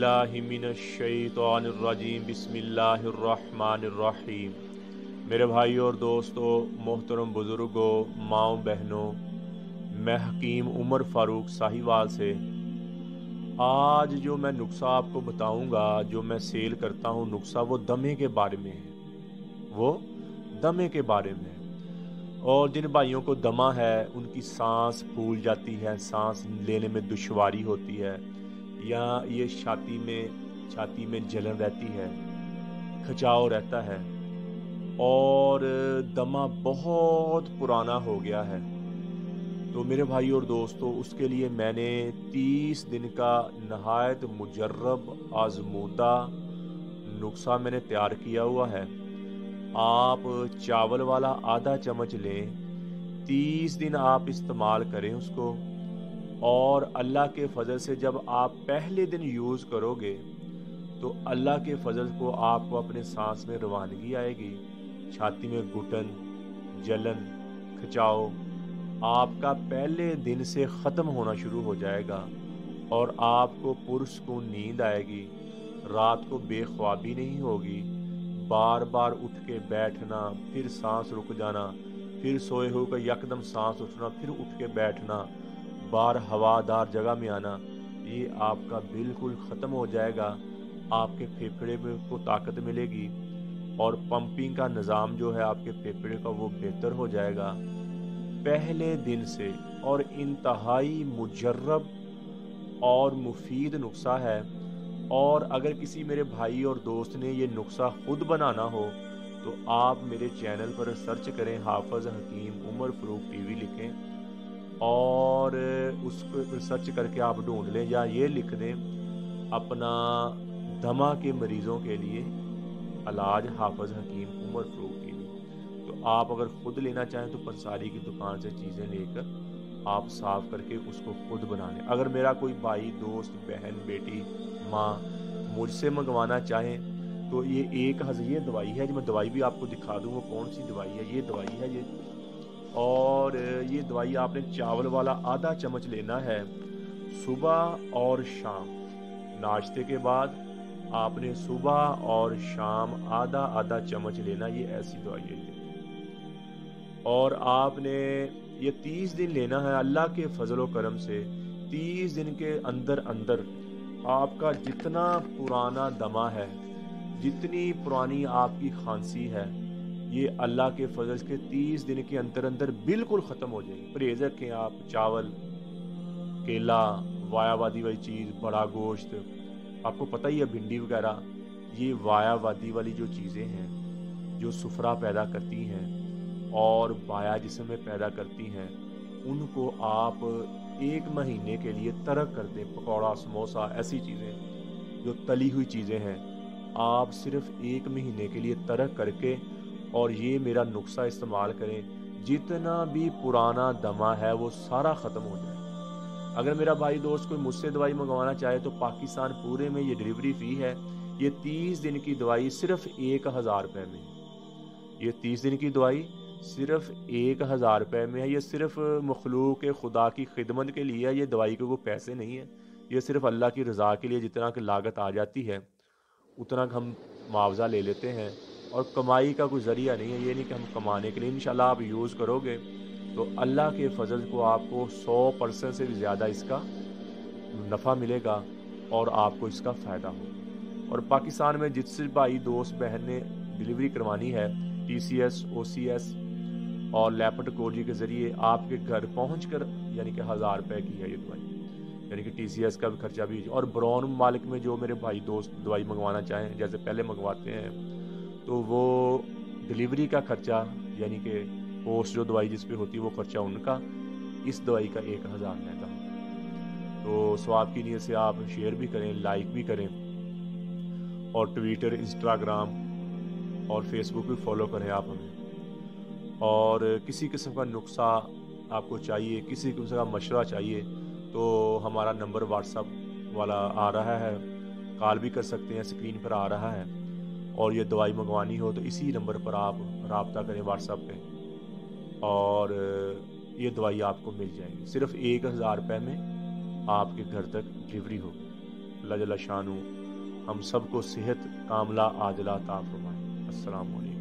बिल्लाहि मिनश्शैतानिर्रजीम बिस्मिल्लाहिर्रहमानिर्रहीम। मेरे भाइयों और दोस्तों, मोहतरम बुज़ुर्गों, माँओं, बहनों, मैं हकीम उमर फ़ारूक साहिवाल से आज जो मैं नुस्ख़ा आपको बताऊंगा, जो मैं सेल करता हूं नुस्ख़ा, वो दमे के बारे में है। वो दमे के बारे में है। और जिन भाइयों को दमा है, उनकी सांस फूल जाती है, सांस लेने में दुश्वारी होती है, या ये छाती में जलन रहती है, खिंचाव रहता है, और दमा बहुत पुराना हो गया है, तो मेरे भाई और दोस्तों, उसके लिए मैंने 30 दिन का नहायत मुजर्रब आजमूदा नुस्ख़ा मैंने तैयार किया हुआ है। आप चावल वाला आधा चम्मच लें, 30 दिन आप इस्तेमाल करें उसको, और अल्लाह के फजल से जब आप पहले दिन यूज़ करोगे तो अल्लाह के फजल को आपको अपने सांस में रवानगी आएगी, छाती में घुटन, जलन, खिंचाव आपका पहले दिन से ख़त्म होना शुरू हो जाएगा, और आपको पुरसकून नींद आएगी, रात को बेख्वाबी नहीं होगी, बार बार उठ के बैठना, फिर सांस रुक जाना, फिर सोए हुए का यकदम सांस उठना, फिर उठ के बैठना, बार हवादार जगह में आना, ये आपका बिल्कुल ख़त्म हो जाएगा। आपके फेफड़े में को ताकत मिलेगी, और पंपिंग का निज़ाम जो है आपके फेफड़े का, वो बेहतर हो जाएगा पहले दिन से। और इंतहाई मुजर्रब और मुफीद नुस्ख़ा है। और अगर किसी मेरे भाई और दोस्त ने ये नुस्ख़ा ख़ुद बनाना हो तो आप मेरे चैनल पर सर्च करें, हाफ़िज़ हकीम उमर फ़ारूक टीवी लिखें, और उसको सर्च करके आप ढूंढ लें, या ये लिख दें अपना दमा के मरीज़ों के लिए इलाज हाफ़िज़ हकीम उमर फ़ारूक टीवी। तो आप अगर ख़ुद लेना चाहें तो पंसारी की दुकान से चीज़ें लेकर आप साफ़ करके उसको ख़ुद बना लें। अगर मेरा कोई भाई, दोस्त, बहन, बेटी, माँ मुझसे मंगवाना चाहें तो ये दवाई है, जो मैं दवाई भी आपको दिखा दूँ वो कौन सी दवाई है। ये दवाई है ये, और ये दवाई आपने चावल वाला आधा चम्मच लेना है सुबह और शाम। नाश्ते के बाद आपने सुबह और शाम आधा आधा चम्मच लेना। ये ऐसी दवाई है ये, और आपने ये 30 दिन लेना है। अल्लाह के फजल व करम से 30 दिन के अंदर अंदर आपका जितना पुराना दमा है, जितनी पुरानी आपकी खांसी है, ये अल्लाह के फजल के 30 दिन के अंदर अंदर बिल्कुल ख़त्म हो जाएगी। परहेज़ रखें आप चावल, केला, वायावादी वाली चीज़, बड़ा गोश्त, आपको पता ही है भिंडी वगैरह, ये वायावादी वाली जो चीज़ें हैं जो सुफरा पैदा करती हैं और बाया जिस्म में पैदा करती हैं, उनको आप 1 महीने के लिए तर्क कर दें। पकौड़ा, समोसा, ऐसी चीज़ें जो तली हुई चीज़ें हैं, आप सिर्फ़ 1 महीने के लिए तर्क करके और ये मेरा नुस्ख़ा इस्तेमाल करें। जितना भी पुराना दमा है वो सारा ख़त्म हो जाए। अगर मेरा भाई दोस्त कोई मुझसे दवाई मंगवाना चाहे तो पाकिस्तान पूरे में ये डिलीवरी फ़ी है। ये 30 दिन की दवाई सिर्फ़ 1000 रुपये में। ये 30 दिन की दवाई सिर्फ़ 1000 रुपये में है। ये सिर्फ़ मखलूक खुदा की खिदमत के लिए है। ये दवाई के कोई पैसे नहीं है। ये सिर्फ़ अल्लाह की रज़ा के लिए जितना की लागत आ जाती है उतना हम मुआवजा ले लेते हैं, और कमाई का कोई ज़रिया नहीं है। ये नहीं कि हम कमाने के लिए, इंशाल्लाह आप यूज़ करोगे तो अल्लाह के फजल को आपको 100% से भी ज़्यादा इसका नफ़ा मिलेगा और आपको इसका फ़ायदा होगा। और पाकिस्तान में जिससे भाई, दोस्त, बहन ने डिलीवरी करवानी है, TCS, OCS और लैप्रोटोलॉजी के ज़रिए आपके घर पहुंचकर, यानी कि 1000 रुपये की है ये दवाई, यानी कि TCS का भी खर्चा भी। और ब्राउन ममालिक में जो मेरे भाई दोस्त दवाई मंगवाना चाहें, जैसे पहले मंगवाते हैं, तो वो डिलीवरी का खर्चा, यानी कि पोस्ट जो दवाई जिस पे होती है वो खर्चा उनका, इस दवाई का 1000 महंगा होगा। तो स्वाब की नीयत से आप शेयर भी करें, लाइक भी करें, और ट्विटर, इंस्टाग्राम और फेसबुक भी फॉलो करें आप हमें। और किसी किस्म का नुस्ख़ा आपको चाहिए, किसी किस्म का मशवरा चाहिए, तो हमारा नंबर व्हाट्सएप वाला आ रहा है, कॉल भी कर सकते हैं, स्क्रीन पर आ रहा है। और ये दवाई मंगवानी हो तो इसी नंबर पर आप रब्ता करें व्हाट्सएप पे, और ये दवाई आपको मिल जाएगी। सिर्फ़ 1000 रुपये में आपके घर तक डिलीवरी होगी। اللہ جل شانہ ہم سب کو صحت کاملہ عاجلہ عطا فرمائے۔ السلام علیکم۔